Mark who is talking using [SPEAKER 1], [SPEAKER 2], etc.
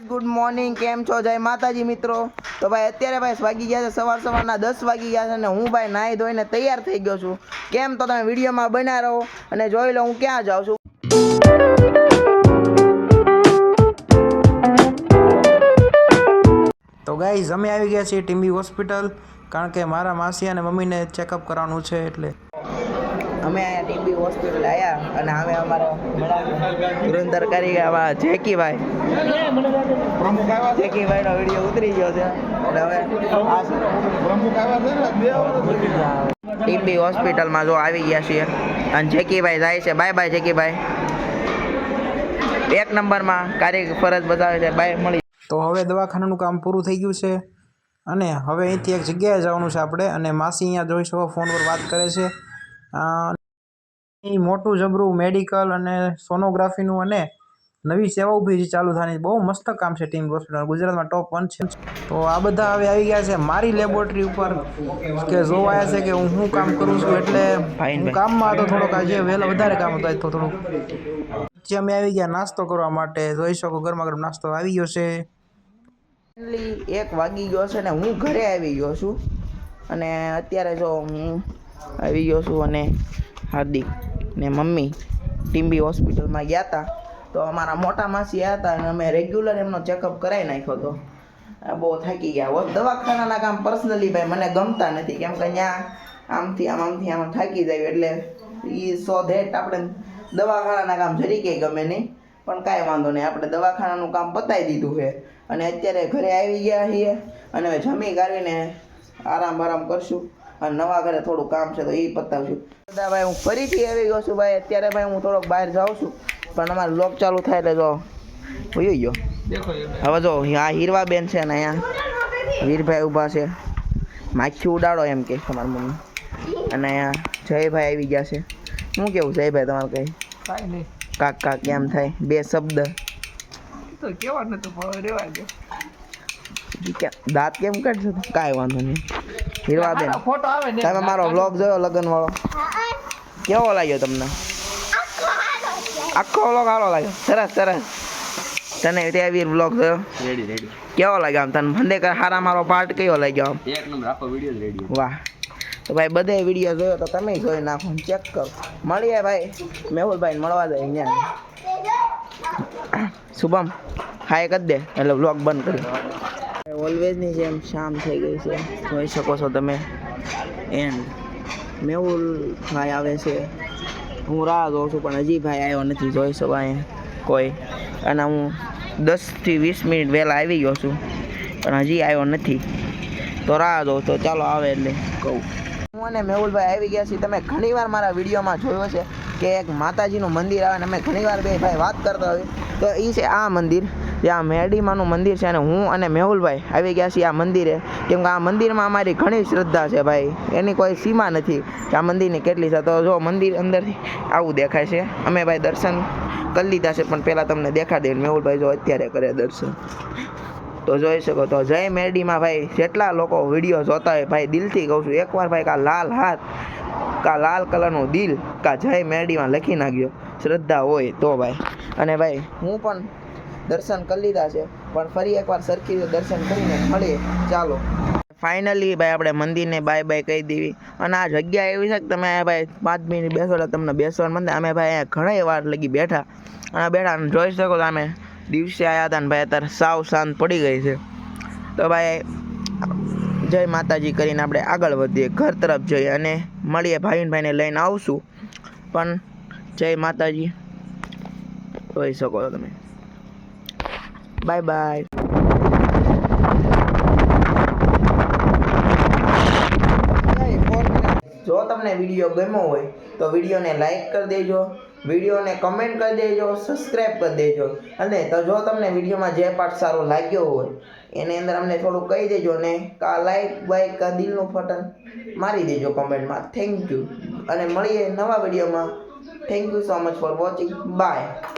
[SPEAKER 1] Good morning, કેમ છો? જય માતાજી મિત્રો. તો ભાઈ અત્યારે ભાઈ વાગી ગયા છે સવારના 10 વાગી ગયા છે અને હું ભાઈ નાહી ધોઈને તૈયાર થઈ ગયો છું. કેમ તો તમે વિડીયોમાં બન્યા રહો અને જોઈ લો હું ક્યાં જાઉં છું.
[SPEAKER 2] તો ગાઈઝ અમે આવી ગયા છીએ ટીમ્બી હોસ્પિટલ, કારણ કે મારા માસી અને મમ્મીને ચેકઅપ કરવાનું છે. એટલે
[SPEAKER 1] અમે અહીંયા ટીમ્બી હોસ્પિટલ આવ્યા અને હવે અમારા ધુરંધર કારીગર જેકીભાઈનો વિડીયો ઉતરી ગયો છે અને હવે ટીમ્બી હોસ્પિટલમાં જો આવી ગયા છીએ અને જેકીભાઈ જાય છે. બાય બાય જેકીભાઈ, 1 નંબરમાં કારીગર ફરજ બજાવે છે. બાય, મળી.
[SPEAKER 2] તો હવે દવાખાનાનું કામ પૂરું થઈ ગયું છે અને હવે અહીંથી એક જગ્યાએ જવાનું છે આપણે. અને માસી અહીંયા જોઈ શકો ફોન પર વાત કરે છે. મોટું જબરું મેડિકલ અને સોનોગ્રાફીનું અને નવી સેવા ઊભી ચાલુ થવાની. બહુ મસ્ત કામ છે ટીમ્બી હોસ્પિટલ, ગુજરાતમાં ટોપ 1 છે. તો આ બધા હવે આવી ગયા છે મારી લેબોરેટરી ઉપર કે જોવા આવ્યા છે કે હું શું કામ કરું છું. એટલે હું કામમાં હતો થોડોક, આજે વહેલા વધારે કામ હતો તો થોડુંક. પછી અમે આવી ગયા નાસ્તો કરવા માટે. જોઈ શકો ગરમા ગરમ નાસ્તો આવી ગયો છે.
[SPEAKER 1] 1 વાગી ગયો છે ને હું ઘરે આવી ગયો છું અને અત્યારે જો હું આવી ગયો છું અને હાર્દિક ને મમ્મી ટીમ્બી હોસ્પિટલમાં ગયા હતા. તો અમારા મોટા માસી આવ્યા હતા અને અમે રેગ્યુલર એમનો ચેકઅપ કરાવી નાખ્યો હતો. બહુ થાકી ગયા. દવાખાનાના કામ પર્સનલી ભાઈ મને ગમતા નથી, કેમ કે ત્યાં આમથી આમ થાકી જાય. એટલે એ સો ધેટ આપણે દવાખાનાના કામ જરીકે ગમે નહીં, પણ કાંઈ વાંધો નહીં, આપણે દવાખાનાનું કામ પતાવી દીધું છે અને અત્યારે ઘરે આવી ગયા છીએ અને હવે જમી કાઢીને આરામ કરશું અને નવા ઘરે થોડું કામ છે તો એ પતાવશું. બધા ભાઈ હું ફરીથી આવી ગયો છું ભાઈ. અત્યારે ભાઈ હું થોડોક બહાર જાઉં છું, પણ અમારો બ્લોગ ચાલુ થાય એટલે જો જોઈ ગયો. હવે જો આ હીરવાબેન છે ને અહીંયા વીરભાઈ ઊભા છે, માખી ઉડાડો એમ કે તમારી મમ્મી. અને અહીંયા જયભાઈ આવી ગયા છે. શું કેવું જયભાઈ તમારે કંઈ?
[SPEAKER 2] કાંઈ નહીં.
[SPEAKER 1] કાકા કેમ થાય? 2 શબ્દ
[SPEAKER 2] તો કેવા નતું રેવા દો.
[SPEAKER 1] દાંત કેમ કાઢશો? કાંઈ વાંધો નહીં. હીરવાબેન
[SPEAKER 2] ફોટો આવે ને,
[SPEAKER 1] તમે મારો બ્લોગ જોયો લગ્ન વાળો, કેવો લાગ્યો તમને? આખો બ્લોગ સારો લાગ્યો? સરસ. તને ત્યાં વીર બ્લોગ જોયો?
[SPEAKER 3] રેડી.
[SPEAKER 1] કેવો લાગ્યો? આમ તને ભંડેકર હારા મારો પાર્ટ કયો લાગ્યો? આમ
[SPEAKER 3] 1 નંબર આખો વિડિયો રેડી.
[SPEAKER 1] વાહ. તો ભાઈ બધે વિડીયો જોયો તો તમે જોઈ નાખો, ચેક કરો. મળીએ ભાઈ મેહુલભાઈને મળવા જાય અહીંયા. શુભમ હાય કરી દે એટલે બ્લોગ બંધ કરી. ઓલવેઝની જેમ શામ થઈ ગઈ છે, જોઈ શકો છો તમે. એન્ડ મેહુલ ભાઈ આવે છે, હું રાહ જોઉં છું પણ હજી ભાઈ આવ્યો નથી. જોઈ શકો અહીંયા કોઈ. અને હું 10 થી 20 મિનિટ વહેલા આવી ગયો છું પણ હજી આવ્યો નથી, તો રાહ જોઉં. તો ચાલો આવે એટલે કહું. હું અને મેહુલભાઈ આવી ગયા છીએ. તમે ઘણીવાર મારા વિડીયોમાં જોયો છે કે એક માતાજીનું મંદિર આવે ને અમે ઘણીવાર બે ભાઈ વાત કરતા હોય, તો એ છે આ મંદિર, જે આ મેરડીમાનું મંદિર છે. અને હું અને મેહુલભાઈ આવી ગયા છીએ આ મંદિરે, કેમ કે આ મંદિરમાં અમારી ઘણી શ્રદ્ધા છે ભાઈ, એની કોઈ સીમા નથી કે આ મંદિરની કેટલી છે. તો જો મંદિર અંદરથી આવું દેખાય છે. અમે ભાઈ દર્શન કરી લીધા છે, પણ પહેલાં તમને દેખાડી દે. મેહુલભાઈ જો અત્યારે કરે દર્શન, તો જોઈ શકો. તો જય મેરડીમાં ભાઈ જેટલા લોકો વિડીયો જોતા હોય ભાઈ, દિલથી કહું છું એકવાર ભાઈ કા લાલ હાથ, કા લાલ કલરનું દિલ, કા જય મેરડીમાં લખી નાખ્યો, શ્રદ્ધા હોય તો ભાઈ. અને ભાઈ હું પણ દર્શન કરી લીધા છે, પણ ફરી એકવાર સરખી રીતે દર્શન કરીને મળીએ. ચાલો ફાઇનલી ભાઈ આપણે મંદિરને બાય કહી દેવી. અને આ જગ્યા એવી છે કે તમે ભાઈ 5 મિનિટ બેસો એટલે તમને બેસવાનું મંદિર. અમે ભાઈ અહીંયા ઘણી વાર લગી બેઠા અને જોઈ શકો તો અમે દિવસે આવ્યા હતા ને ભાઈ અત્યારે સાવ શાંત પડી ગઈ છે. તો ભાઈ જય માતાજી કરીને આપણે આગળ વધીએ, ઘર તરફ જઈએ અને મળીએ. ભાઈને લઈને આવશું. પણ જય માતાજી, જોઈ શકો છો તમે. બાય. જો તમને વિડીયો ગમ્યો હોય તો વિડીયોને લાઈક કરી દેજો, વિડીયોને કમેન્ટ કરી દેજો, સબસ્ક્રાઈબ કરી દેજો. અને તો જો તમને વિડીયોમાં જે પાર્ટ સારો લાગ્યો હોય એની અંદર અમને થોડું કહી દેજો ને કા લાઈક કા દિલનું બટન મારી દેજો કમેન્ટમાં. થેન્ક યુ અને મળીએ નવા વિડીયોમાં. Thank you so much for watching. By.